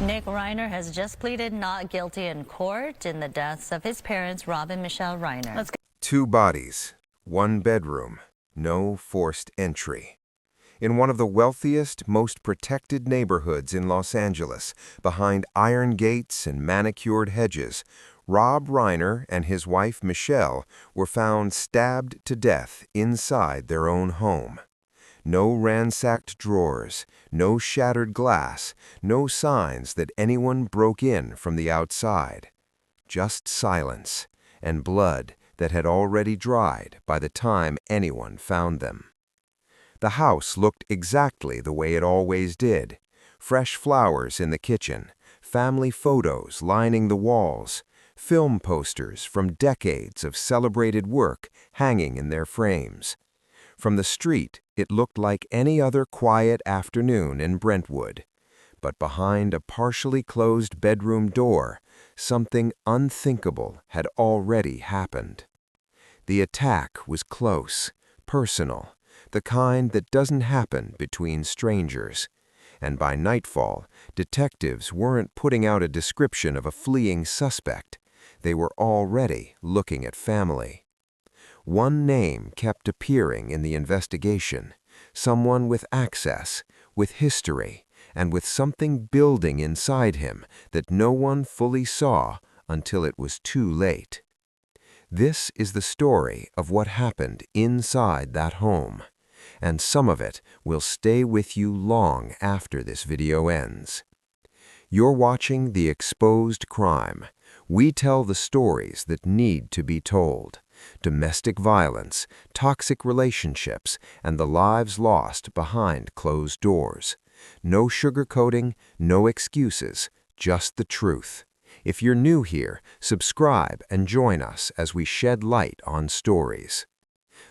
Nick Reiner has just pleaded not guilty in court in the deaths of his parents, Rob and Michele Reiner. Let's go. 2 bodies, 1 bedroom, no forced entry. In one of the wealthiest, most protected neighborhoods in Los Angeles, behind iron gates and manicured hedges, Rob Reiner and his wife Michele were found stabbed to death inside their own home. No ransacked drawers, no shattered glass, no signs that anyone broke in from the outside. Just silence and blood that had already dried by the time anyone found them. The house looked exactly the way it always did. Fresh flowers in the kitchen, family photos lining the walls, film posters from decades of celebrated work hanging in their frames. From the street, it looked like any other quiet afternoon in Brentwood. But behind a partially closed bedroom door, something unthinkable had already happened. The attack was close, personal, the kind that doesn't happen between strangers. And by nightfall, detectives weren't putting out a description of a fleeing suspect. They were already looking at family. One name kept appearing in the investigation, someone with access, with history, and with something building inside him that no one fully saw until it was too late. This is the story of what happened inside that home, and some of it will stay with you long after this video ends. You're watching The Exposed Crime. We tell the stories that need to be told. Domestic violence, toxic relationships, and the lives lost behind closed doors. No sugarcoating, no excuses, just the truth. If you're new here, subscribe and join us as we shed light on stories.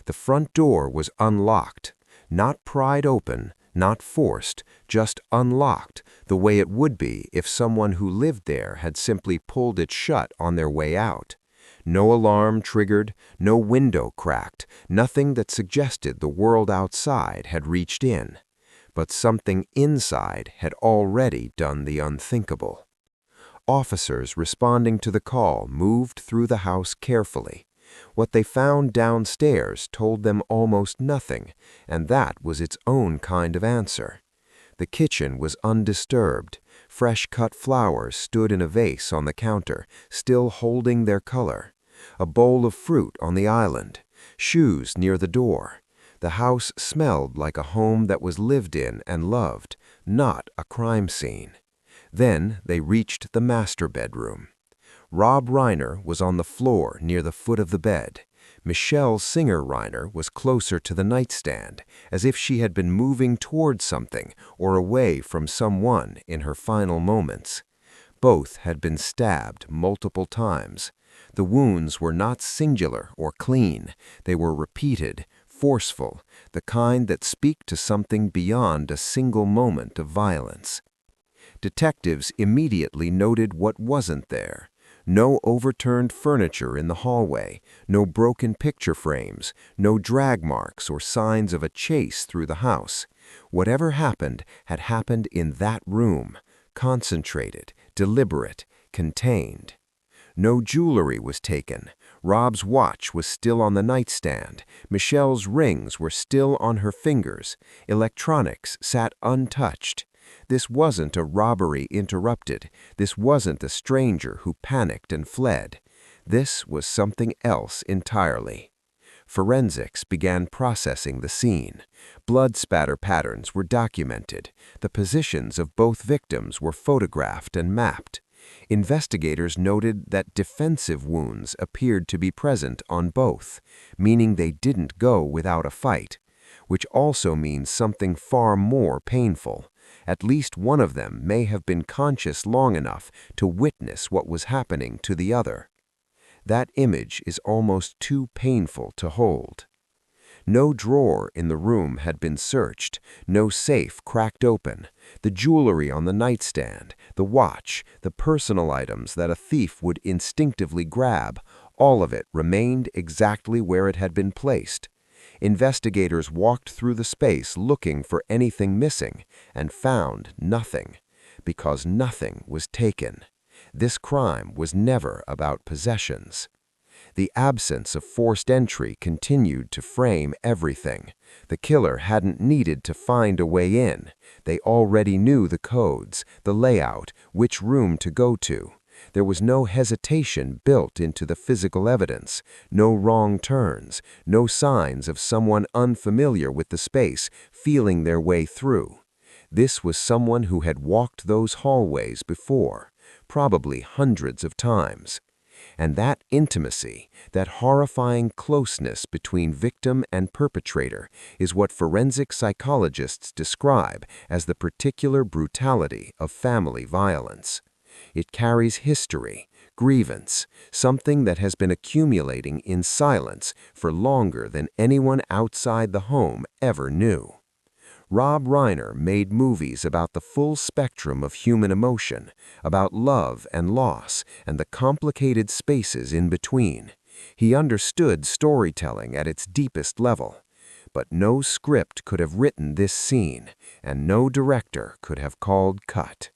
The front door was unlocked, not pried open, not forced, just unlocked, the way it would be if someone who lived there had simply pulled it shut on their way out. No alarm triggered, no window cracked, nothing that suggested the world outside had reached in. But something inside had already done the unthinkable. Officers responding to the call moved through the house carefully. What they found downstairs told them almost nothing, and that was its own kind of answer. The kitchen was undisturbed. Fresh-cut flowers stood in a vase on the counter, still holding their color. A bowl of fruit on the island. Shoes near the door. The house smelled like a home that was lived in and loved, not a crime scene. Then they reached the master bedroom. Rob Reiner was on the floor near the foot of the bed. Michele Singer Reiner was closer to the nightstand, as if she had been moving towards something or away from someone in her final moments. Both had been stabbed multiple times. The wounds were not singular or clean. They were repeated, forceful, the kind that speak to something beyond a single moment of violence. Detectives immediately noted what wasn't there. No overturned furniture in the hallway, no broken picture frames, no drag marks or signs of a chase through the house. Whatever happened had happened in that room, concentrated, deliberate, contained. No jewelry was taken. Rob's watch was still on the nightstand. Michelle's rings were still on her fingers. Electronics sat untouched. This wasn't a robbery interrupted. This wasn't a stranger who panicked and fled. This was something else entirely. Forensics began processing the scene. Blood spatter patterns were documented. The positions of both victims were photographed and mapped. Investigators noted that defensive wounds appeared to be present on both, meaning they didn't go without a fight, which also means something far more painful. At least one of them may have been conscious long enough to witness what was happening to the other. That image is almost too painful to hold. No drawer in the room had been searched, no safe cracked open. The jewelry on the nightstand, the watch, the personal items that a thief would instinctively grab, all of it remained exactly where it had been placed. Investigators walked through the space looking for anything missing and found nothing. because nothing was taken. This crime was never about possessions. The absence of forced entry continued to frame everything. The killer hadn't needed to find a way in. They already knew the codes, the layout, which room to go to. There was no hesitation built into the physical evidence, no wrong turns, no signs of someone unfamiliar with the space feeling their way through. This was someone who had walked those hallways before, probably hundreds of times. And that intimacy, that horrifying closeness between victim and perpetrator is what forensic psychologists describe as the particular brutality of family violence. It carries history, grievance, something that has been accumulating in silence for longer than anyone outside the home ever knew. Rob Reiner made movies about the full spectrum of human emotion, about love and loss, and the complicated spaces in between. He understood storytelling at its deepest level. But no script could have written this scene, and no director could have called cut.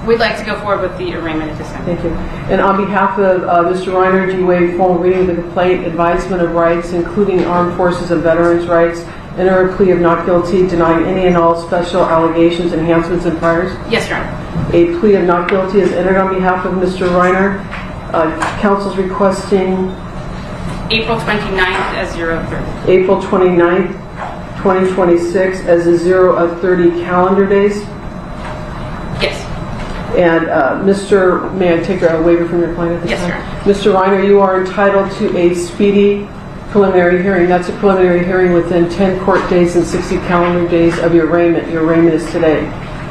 We'd like to go forward with the arraignment at this time. Thank you. And on behalf of Mr. Reiner, do you waive formal reading of the complaint, advisement of rights, including armed forces and veterans' rights, enter a plea of not guilty, denying any and all special allegations, enhancements, and priors? Yes, Your Honor. A plea of not guilty is entered on behalf of Mr. Reiner. Counsel's requesting April 29th as 0-30. April 29th, 2026 as a 0 of 30 calendar days. Yes. And may I take a waiver from your client at this Yes, time? Mr. Reiner, you are entitled to a speedy preliminary hearing. That's a preliminary hearing within 10 court days and 60 calendar days of your arraignment. Your arraignment is today.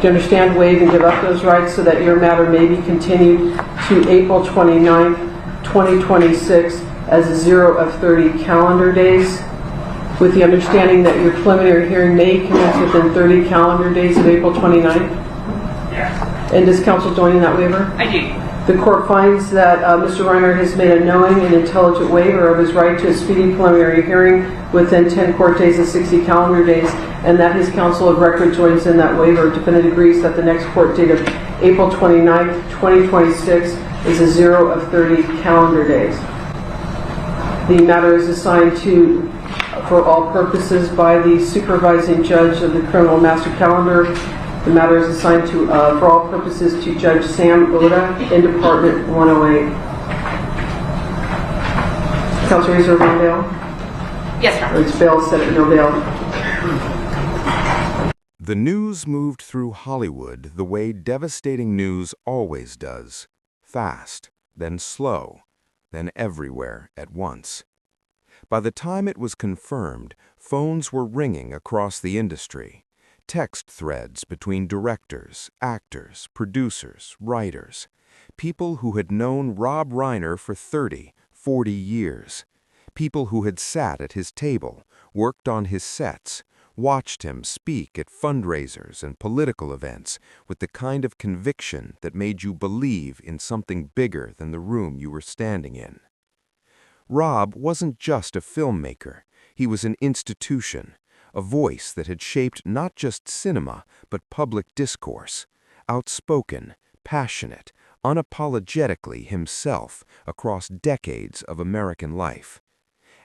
Do you understand, waive and give up those rights so that your matter may be continued to April 29th, 2026 as a 0 of 30 calendar days, with the understanding that your preliminary hearing may commence within 30 calendar days of April 29th? Yes. And does counsel join in that waiver? I do. The court finds that Mr. Reiner has made a knowing and intelligent waiver of his right to a speedy preliminary hearing within 10 court days and 60 calendar days, and that his counsel of record joins in that waiver. Defendant agrees that the next court date of April 29th, 2026 is a 0 of 30 calendar days. The matter is assigned to, for all purposes, by the supervising judge of the criminal master calendar. The matter is assigned to, for all purposes, to Judge Sam Oda in Department 108. Counsel reserve on bail? Yes, Your Or Honor. it's bail set at no bail. The news moved through Hollywood the way devastating news always does. Fast, then slow, then everywhere at once. By the time it was confirmed, phones were ringing across the industry. Text threads between directors, actors, producers, writers. People who had known Rob Reiner for 30, 40 years. People who had sat at his table, worked on his sets, watched him speak at fundraisers and political events with the kind of conviction that made you believe in something bigger than the room you were standing in. Rob wasn't just a filmmaker. He was an institution, a voice that had shaped not just cinema but public discourse, outspoken, passionate, unapologetically himself across decades of American life.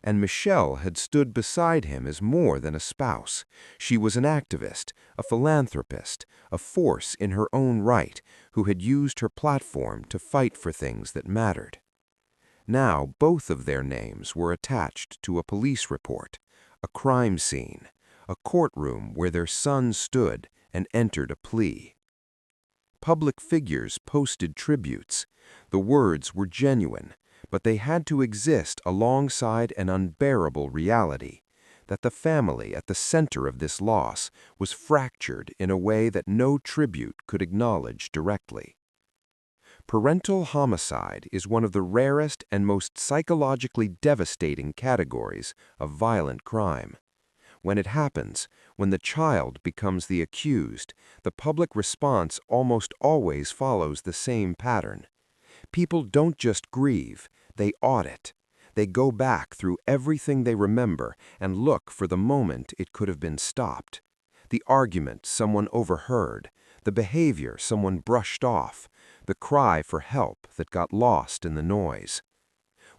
And Michele had stood beside him as more than a spouse. She was an activist, a philanthropist, a force in her own right who had used her platform to fight for things that mattered. Now both of their names were attached to a police report, a crime scene, a courtroom where their son stood and entered a plea. Public figures posted tributes. The words were genuine, but they had to exist alongside an unbearable reality, that the family at the center of this loss was fractured in a way that no tribute could acknowledge directly. Parental homicide is one of the rarest and most psychologically devastating categories of violent crime. When it happens, when the child becomes the accused, the public response almost always follows the same pattern. People don't just grieve, they audit. They go back through everything they remember and look for the moment it could have been stopped. The argument someone overheard, The behavior someone brushed off, the cry for help that got lost in the noise.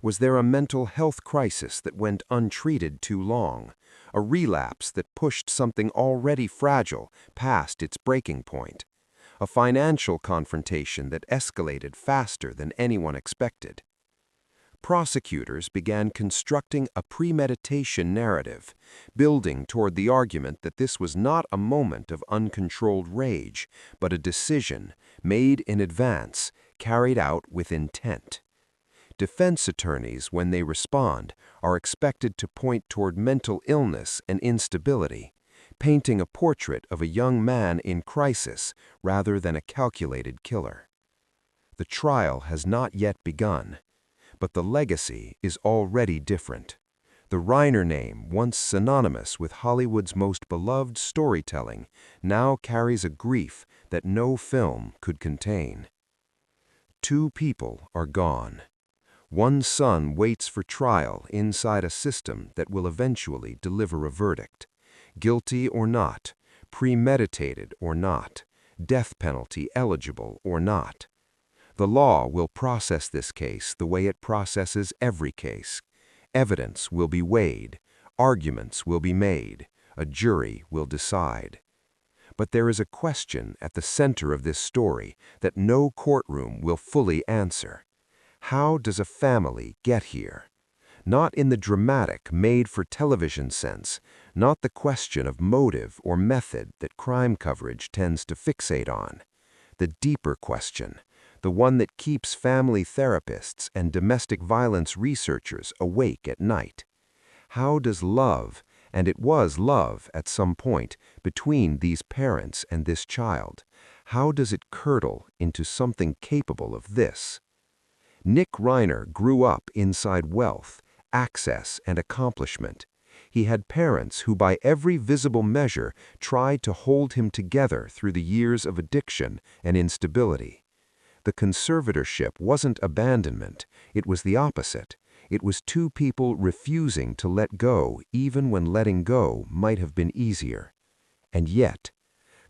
Was there a mental health crisis that went untreated too long, a relapse that pushed something already fragile past its breaking point, a financial confrontation that escalated faster than anyone expected? Prosecutors began constructing a premeditation narrative, building toward the argument that this was not a moment of uncontrolled rage, but a decision made in advance, carried out with intent. Defense attorneys, when they respond, are expected to point toward mental illness and instability, painting a portrait of a young man in crisis rather than a calculated killer. The trial has not yet begun, but the legacy is already different. The Reiner name, once synonymous with Hollywood's most beloved storytelling, now carries a grief that no film could contain. Two people are gone. One son waits for trial inside a system that will eventually deliver a verdict. Guilty or not, premeditated or not, death penalty eligible or not. The law will process this case the way it processes every case. Evidence will be weighed, arguments will be made, a jury will decide. But there is a question at the center of this story that no courtroom will fully answer. How does a family get here? Not in the dramatic, made-for-television sense, not the question of motive or method that crime coverage tends to fixate on. The deeper question, the one that keeps family therapists and domestic violence researchers awake at night. How does love, and it was love at some point, between these parents and this child, how does it curdle into something capable of this? Nick Reiner grew up inside wealth, access, and accomplishment. He had parents who by every visible measure tried to hold him together through the years of addiction and instability. The conservatorship wasn't abandonment, it was the opposite. It was two people refusing to let go even when letting go might have been easier. And yet,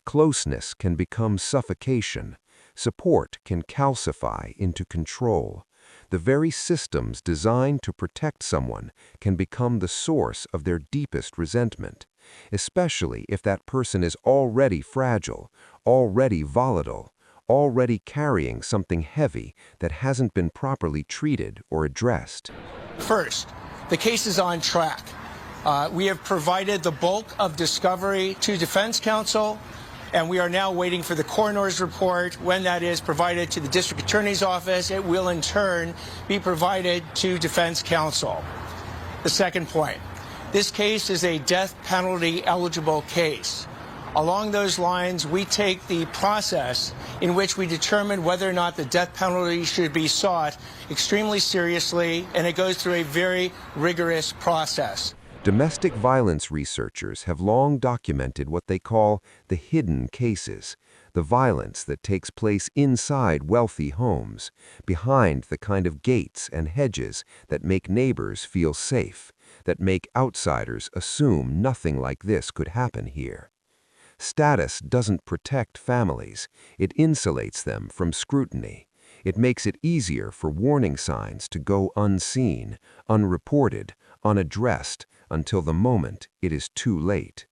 closeness can become suffocation. Support can calcify into control. The very systems designed to protect someone can become the source of their deepest resentment, especially if that person is already fragile, already volatile, already carrying something heavy that hasn't been properly treated or addressed. First, the case is on track. We have provided the bulk of discovery to defense counsel, and we are now waiting for the coroner's report. When that is provided to the district attorney's office, it will in turn be provided to defense counsel. The second point, this case is a death penalty eligible case. Along those lines, we take the process in which we determine whether or not the death penalty should be sought extremely seriously, and it goes through a very rigorous process. Domestic violence researchers have long documented what they call the hidden cases, the violence that takes place inside wealthy homes, behind the kind of gates and hedges that make neighbors feel safe, that make outsiders assume nothing like this could happen here. Status doesn't protect families, it insulates them from scrutiny. It makes it easier for warning signs to go unseen, unreported, unaddressed, until the moment it is too late.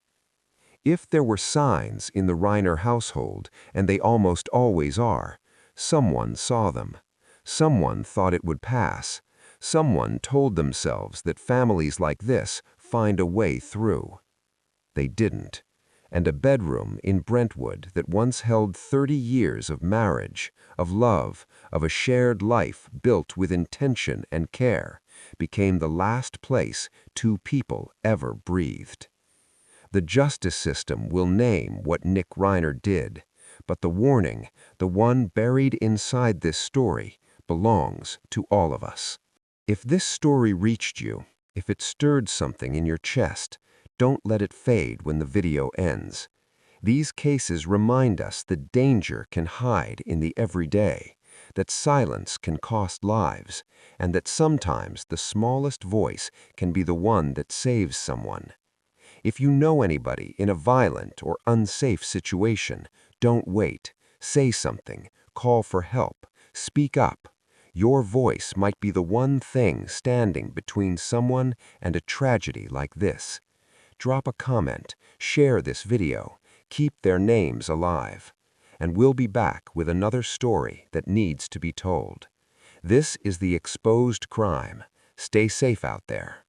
If there were signs in the Reiner household, and they almost always are, someone saw them. Someone thought it would pass. Someone told themselves that families like this find a way through. They didn't. And a bedroom in Brentwood that once held 30 years of marriage, of love, of a shared life built with intention and care, became the last place two people ever breathed. The justice system will name what Nick Reiner did, but the warning, the one buried inside this story, belongs to all of us. If this story reached you, if it stirred something in your chest, don't let it fade when the video ends. These cases remind us that danger can hide in the everyday, that silence can cost lives, and that sometimes the smallest voice can be the one that saves someone. If you know anybody in a violent or unsafe situation, Don't wait. Say something. Call for help. Speak up. Your voice might be the one thing standing between someone and a tragedy like this. Drop a comment, share this video, keep their names alive. And we'll be back with another story that needs to be told. This is the Exposed Crime. Stay safe out there.